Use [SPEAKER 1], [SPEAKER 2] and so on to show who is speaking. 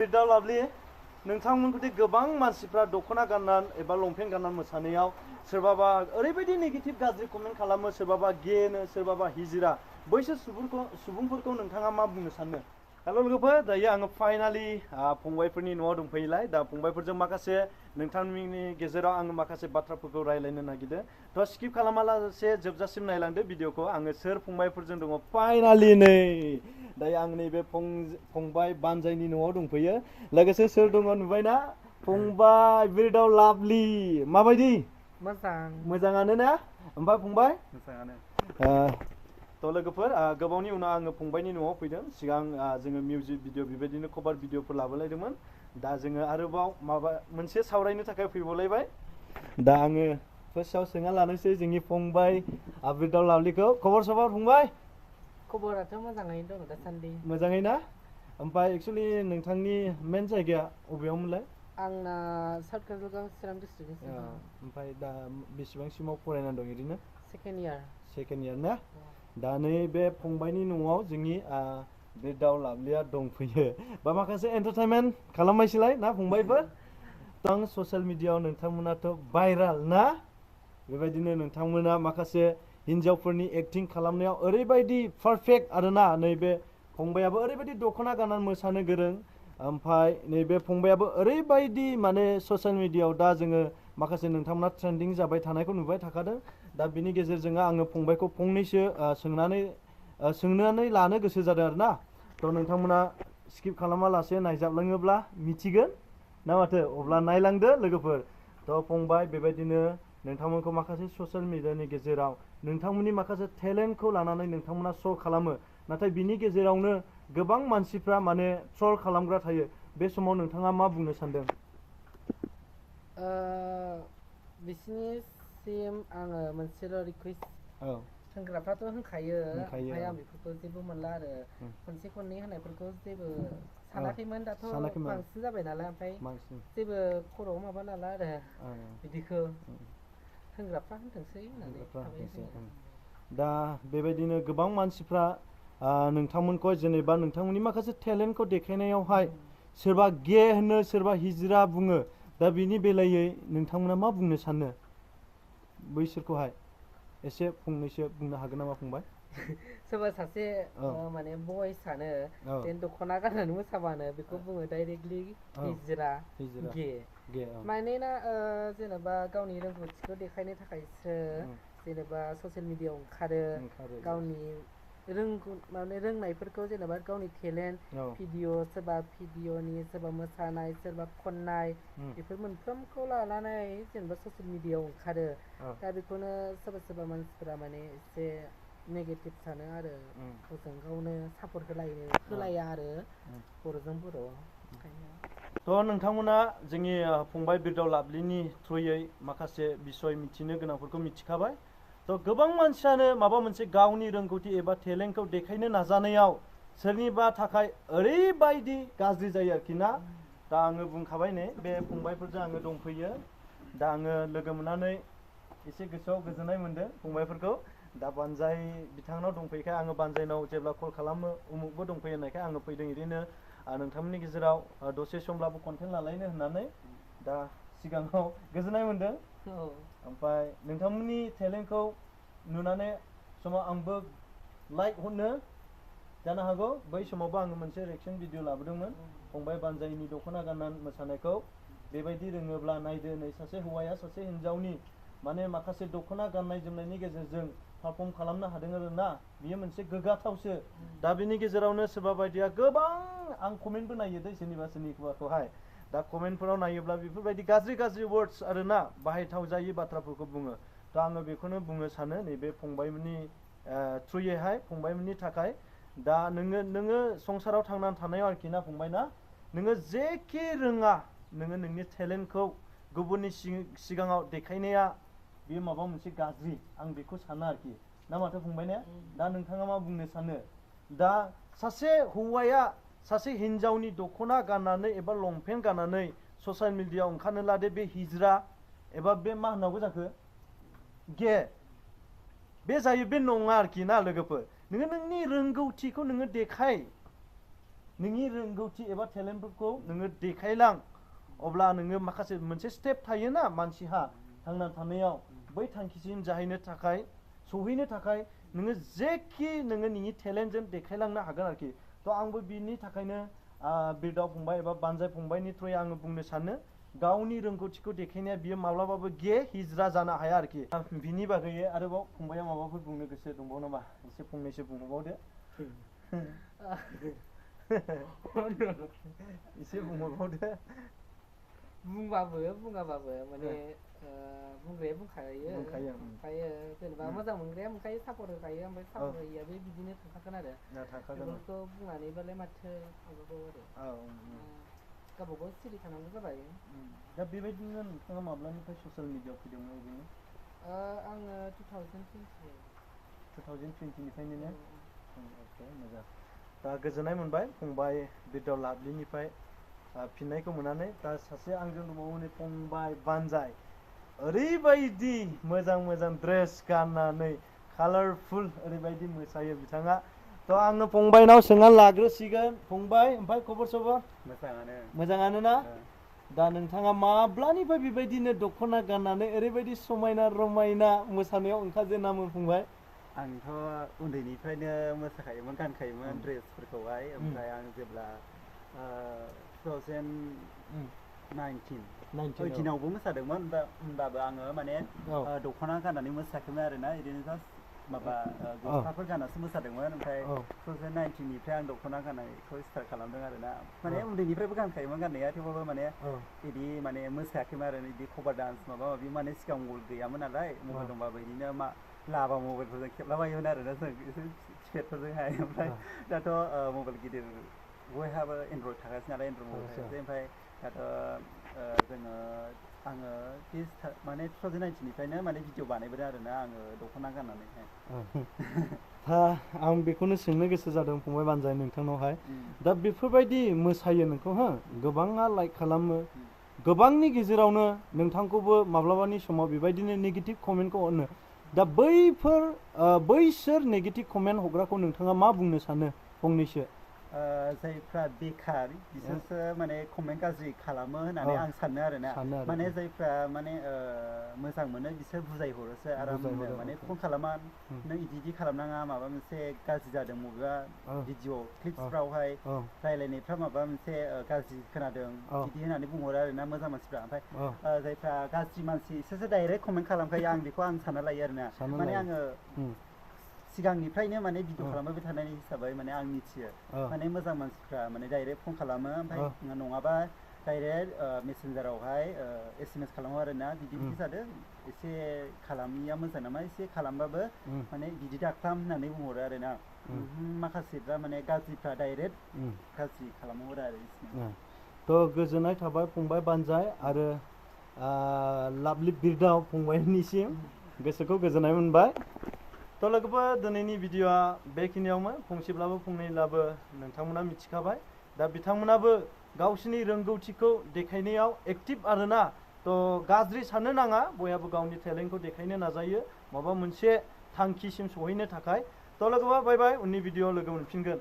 [SPEAKER 1] दा लाभलि नोंथांमोनखौदि गोबां मानसिफ्रा दख'ना गाननानै एबा लंपेन्ट गाननानै मोसानायाव सोरबाबा ओरैबायदि नेगेटिभ गाज्रि कमेन्ट खालामो, सोरबाबा गेनो, सोरबाबा हिजिरा, बैसोर सुबुंफोरखौ नोंथाङा मा बुंनो सानो? हेल' लोगोफोर, दायो आङो फाइनालि फंबायफोरनि न'आव दंफैयोलाय। दा फंबायफोरजों माखासे नोंथांमोननि गेजेराव आङो माखासे बाथ्राफोरखौ रायज्लायनो नागिरदों। थ' स्किप खालामालासे जोबजासिम नायलांदो भिडिअखौ। आङो सोर फंबायफोरजों दङ फाइनालि नै दायो आं नैबे फंबाय बानजायनि न'आव दंफैयो। लोगोसे सोर दङ नुबायना? फंबाय बिरदाव लाभलि। माबायदि? मोजाङानो ना? ओमफ्राय फंबाय? मोजाङानो। थ' लोगोफोर, गोबावनि उनाव आङो फंबायनि न'आव फैदों। सिगां जोङो मिउजिक भिडिअ बेबायदिनो कभार भिडिअफोर लाबोलायदोंमोन। दा जोङो आरोबाव माबा मोनसे सावरायनो थाखाय फैबावलायबाय। दा आङो फार्स्टआव सोंना लानोसै जोंनि फंबाय बिरदाव लाभलिखौ। खबर सबर फंबाय?
[SPEAKER 2] खबराथ' मोजाङैनो दं दासान्दि।
[SPEAKER 1] मोजाङै ना? ओमफ्राय एक्सुवेलि नोंथांनि मेन जायगाया बबेयावमोनलाय?
[SPEAKER 2] आंना साउथ काजलगाव चिरां डिस्ट्रिक्टनि।
[SPEAKER 1] ओमफ्राय दा बेसेबांसिमाव फरायनानै दं ओरैनो?
[SPEAKER 2] Second year.
[SPEAKER 1] सेकेन्ड इयार ना? दा नैबे फंबायनि न'आव जोंनि बिरदाव लाभलिया दंफैयो। बा माखासे एन्टारटेनमेन्ट खालामबायसैलाय ना फंबायफोर? आं ससियेल मिडियाआव नोंथांमोनाथ' भाइराल ना? बेबायदिनो नोंथांमोना माखासे हिन्जावफोरनि एक्टिं खालामनायाव ओरैबायदि पारफेक्ट आरोना। नैबे फंबायाबो ओरैबायदि दख'ना गाननानै मोसानो गोरों। ओमफ्राय नैबे फंबायाबो ओरैबायदि माने ससियेल मिडियाआव दा जोङो माखासे नोंथांमोना ट्रेन्डिं जाबाय थानायखौ नुबाय थाखादों। दा बिनि गेजेरजों आङो फंबायखौ फंनैसो सोंनानै लानो गोसो जादों आरोना। थ' नोंथांमोना स्किप खालामालासे नायजाबलाङोब्ला मिथिगोन ना माथो? अब्ला नायलांदो लोगोफोर। थ' फंबाय, बेबायदिनो नोंथांमोनखौ माखासे ससियेल मिडियानि गेजेराव नोंथांमोननि माखासे टेलेन्टखौ लानानै नोंथांमोना श' खालामो। नाथाय बिनि गेजेरावनो गोबां मानसिफ्रा माने ट्रल खालामग्रा थायो। बे समाव नोंथाङा मा बुंनो सानदों?
[SPEAKER 2] बिसिनिसिम आङो मोनसेल' रिकुवेस्ट, होनग्राफ्राथ' होनखायो, ओमफ्राय आं बेफोरखौ जेबो मोनला आरो। खनसे खननै होनायफोरखौ जेबो सानाखैमोन, दाथ' बांसिन जाबाय नालाय। ओमफ्राय जेबो खर'आव माबा लाला आरो बिदिखौ। होनग्राफ्रा होनथोंसै होननानै थाबाय जोङो।
[SPEAKER 1] दा बेबायदिनो गोबां मानसिफ्रा नोंथांमोनखौ जेनेबा नोंथांमोननि माखासे टेलेन्टखौ देखायनायावहाय सोरबा गे होनो, सोरबा हिजिरा बुङो। दा बिनि बेलायै नोंथांमोना मा बुंनो सानो बैसोरखौहाय? एसे फंनैसो बुंनो हागोन नामा फंबाय?
[SPEAKER 2] सोरबा सासे माने बयसानो जेन दख'ना गाननानै मोसाबानो बेखौ बुङो डाइरेक्टलि हिजिरा, गे। मानोना जेनेबा गावनि रोंगौथिखौ देखायनो थाखायसो जेनेबा ससियेल मिडियाआव ओंखारो। गावनि रोंनायफोरखौ, जेनेबा गावनि टेलेन्ट, भिडिअ', सोरबा भिडिअ'नि, सोरबा मोसानाय, सोरबा खननाय, बेफोर मोनफ्रोमखौ लानानै जेनेबा ससियेल मिडियाआव ओंखारो। दा बेखौनो सोरबा मानसिफोरा माने एसे नेगेटिभ सानो आरो। गावजों गावनो सापर्ट होलाया आरो बर'जों बर'।
[SPEAKER 1] थ' नोंथांमोना जोंनि फंबाय बिरदाव लाभलिनि थ्रुयै माखासे बिसय मिथिनो गोनांफोरखौ मिथिखाबाय। थ' गोबां मानसियानो माबा मोनसे गावनि रोंगौथि एबा टेलेन्टखौ देखायनो नाजानायाव सोरनिबा थाखाय ओरैबायदि गाज्रि जायो आरोखि ना। दा आङो बुंखाबाय नै बे फंबायफोरजों आङो दंफैयो। दा आङो लोगो मोननानै एसे गोसोआव गोजोननाय मोनदों फंबायफोरखौ। दा बानजाय बिथांनाव दंफैखाय आङो बानजायनाव जेब्ला कल खालामो उमुकबो दंफैयो होननायखाय आङो फैदों। बिदिनो नोंथांमोननि गेजेराव दसे समब्लाबो कन्टेन्ट लालायनो होननानै। दा सिगाङाव गोजोननाय मोनदों। ओमफ्राय नोंथांमोननि टेलेन्टखौ नुनानै समाव आंबो लाइक हरनो जानो हागौ। बै समावबो आङो मोनसे रिएक्सन भिडिअ लाबोदोंमोन फंबाय बानजायनि दख'ना गाननानै मोसानायखौ। बेबायदि रोङोब्ला नायदो, नै सासे हौवाया सासे हिन्जावनि माने माखासे दख'ना गाननाय जोमनायनि गेजेरजों पारफर्म खालामनो हादों आरो ना। बियो मोनसे गोग्गाथावसो। दा बिनि गेजेरावनो सोरबा बायदिया गोबां, आं कमेन्टबो नायो दै सोरनिबाखौहाय। दा कमेन्टफोराव नायोब्ला बेफोरबायदि गाज्रि वार्डस आरो ना, बाहायथाव जायै बाथ्राफोरखौ बुङो। दा आङो बेखौनो बुंनो सानो नैबे फंबायमोननि थ्रुयैहाय, फंबायमोननि थाखाय। दा नोङो संसाराव थांनानै थानायाव आरोखि ना फंबाय ना, नोङो जेखि रोङा, नोङो नोंनि टेलेन्टखौ गुबुननि सिगाङाव देखायनाया बेयो माबा मोनसे गाज्रि, आं बेखौ सानो आरोखि ना माथो फंबाय ने? दा नोंथाङा मा बुंनो सानो? दा सासे हौवाया सासे हिन्जावनि दख'ना गाननानै एबा लंपेन्ट गाननानै ससियेल मिडियाआव ओंखारनो लादे, बे हिजिरा एबा बे मा होननांगौ जाखो, गे। बे जायो, बे नङा आरोखि ना लोगोफोर। नोङो नोंनि रोंगौथिखौ नोङो देखाय। नोंनि रोंगौथि एबा टेलेन्टफोरखौ नोङो देखायलां अब्ला नोङो माखासे मोनसे स्टेप थायोना मानसिहा थांना थानायाव बै थांखिसिम जाहैनो थाखाय सहैनो थाखाय नोङो जेखि नोङो नोंनि टेलेन्टजों देखायलांनो हागोन आरोखि थ' आंबो बिनि थाखायनो बिरदाव फंबाय एबा बानजाय फंबायनि थ्रुयै आङो बुंनो सानो गावनि रोंगौथिखौ देखायनाया बियो माब्लाबाबो हिज्रा जानो हाया आरोखि बिनि बागै आरोबाव फंबाया माबाफोर बुंनो गोसो दंबावो नामा एसे फंनैसो बुंबावदो एसे बुंबावदो
[SPEAKER 2] बुंबाबो बुङाबाबो माने बुंग्राया बुंखायो ओमफ्राय जेनेबा मोजां मोनग्राया मोनखायो सापर्ट होखायो ओमफ्राय सापर्ट होयिया बे बिदिनो थाखागोन आरो बेफोरखौ बुंनानैबालाय माथो माबाबाव आरो गावबागाव सिरि थानांगौ जाबाय
[SPEAKER 1] दा बेबायदिनो नोंथाङा माब्लानिफ्राय ससियेल मिडियाआव फैदोंमोन ओरैनो
[SPEAKER 2] आङो
[SPEAKER 1] 2020निफ्रायनो ने अके मोजां दा गोजोननाय मोनबाय फंबाय बिरदाव लाबलिनिफ्राय फिननायखौ मोननानै दा सासे आंजों दंबावो फंबाय बानजाय ओरैबायदि मोजां मोजां ड्रेस गाननानै कालारफुल ओरैबायदि मोसायो बिथाङा थ' आङो फंबायनाव सोंनानै लाग्रोसिगोन फंबाय ओमफ्राय खबर सबर मोजाङानो ना दा नोंथाङा माब्लानिफ्राय बेबायदिनो दख'ना गाननानै ओरैबायदि समायना रमायना मोसानायाव ओंखारजेनामोन फंबाय
[SPEAKER 3] आंथ' उन्दैनिफ्रायनो मोसाखायोमोन गानखायोमोन ड्रेसफोरखौहाय ओमफ्राय आं जेब्ला 2018आवबो मोसादोंमोन होनबाबो आङो माने दख'ना गाननानै मोसायाखैमोन आरोना ओरैनो जास्ट माबा गस्लाफोर गाननासो मोसादोंमोन ओमफ्राय 2019निफ्राय आं दख'ना गाननायखौ स्टार्ट खालामदों आरोना माने उन्दैनिफ्रायबो गानखायोमोन गाननाया थेवबाबो माने बिदि माने मोसायाखैमोन आरो बिदि कभार डान्स माबा माबि माने सिगां मबाइल गैयामोन नालाय मबाइल दंबाबो बिदिनो लाबा मबाइलफोरजों खेबलाबायोमोन आरोना जों एसे किपेडफोरजोंहाय ओमफ्राय दाथ' मबाइल गिदिर बयहाबो एनड्रइड थाखासै नालाय एनड्रइड मबाइल थाखासै ओमफ्राय दाथ' आङो माने 2019निफ्रायनो माने भिडिअ बानायबोदों आरोना आङो दख'ना गाननानैहाय
[SPEAKER 1] आं बेखौनो सोंनो गोसो जादों फंबाय बानजाय नोंथांनावहाय दा बेफोरबायदि मोसायो नोंखौ गोबाङा लाइक खालामो गोबांनि गेजेरावनो नोंथांखौबो माब्लाबानि समाव बेबायदिनो नेगेटिभ कमेन्टखौ हरनो दा बैसोर नेगेटिभ कमेन्ट हरग्राखौ नोंथाङा मा बुंनो सानो फंनैसो
[SPEAKER 3] जायफ्रा बेखार बिसोरसो माने कमेन्ट गाज्रि खालामो होननानै आं सानो आरोना माने जायफ्रा माने मोजां मोनो बिसोर बुजायहरोसो आरामनो माने फन खालामा नों इदि खालामनाङा माबा मोनसे गाज्रि जादों बबेबा भिडिअ क्लिप्सफ्रावहाय रायलायनायफ्रा माबा मोनसे गाज्रि खोनादों बिदि होननानै बुंहरो आरोना मोजां मानसिफ्रा ओमफ्राय जायफ्रा गाज्रि मानसि बिसोरसो डाइरेक्ट कमेन्ट खालामखायो आं बेखौ आं सानना लायो आरोना माने आङो सिगांनिफ्रायनो माने भिडिअ खालामबाय थानायनि हिसाबै माने आं मिथियो माने मोजां मानसिफ्रा माने डाइरेक्ट फन खालामो ओमफ्राय नङाबा डाइरेक्ट मेसेन्जारावहाय SMS खालामो आरोना बिदि जादों एसे खालामिया मोजां नामा एसे खालामबाबो माने बिदि दाखालाम होननानै बुंहरो आरोना माखासेफ्रा माने गाज्रिफ्रा डाइरेक्ट गाज्रि खालामहरो आरो
[SPEAKER 1] थ' गोजोननाय थाबाय फंबाय बानजाय आरो लाभलि बिरदाव फंबायनिसिम गोसोखौ गोजोननाय मोनबाय थ' लोगोफोर दिनैनि भिडिअआ बेखिनियावमोन फंसेब्लाबो फंनैब्लाबो नोंथांमोना मिथिखाबाय दा बिथांमोनाबो गावसिनि रोंगौथिखौ देखायनायाव एक्टिभ आरोना थ' गाज्रि साननो नाङा बयहाबो गावनि टेलेन्टखौ देखायनो नाजायो माबा मोनसे थांखिसिम सहैनो थाखाय थ' लोगोफोर बाय बाय उननि भिडिअआव लोगो मोनफिनगोन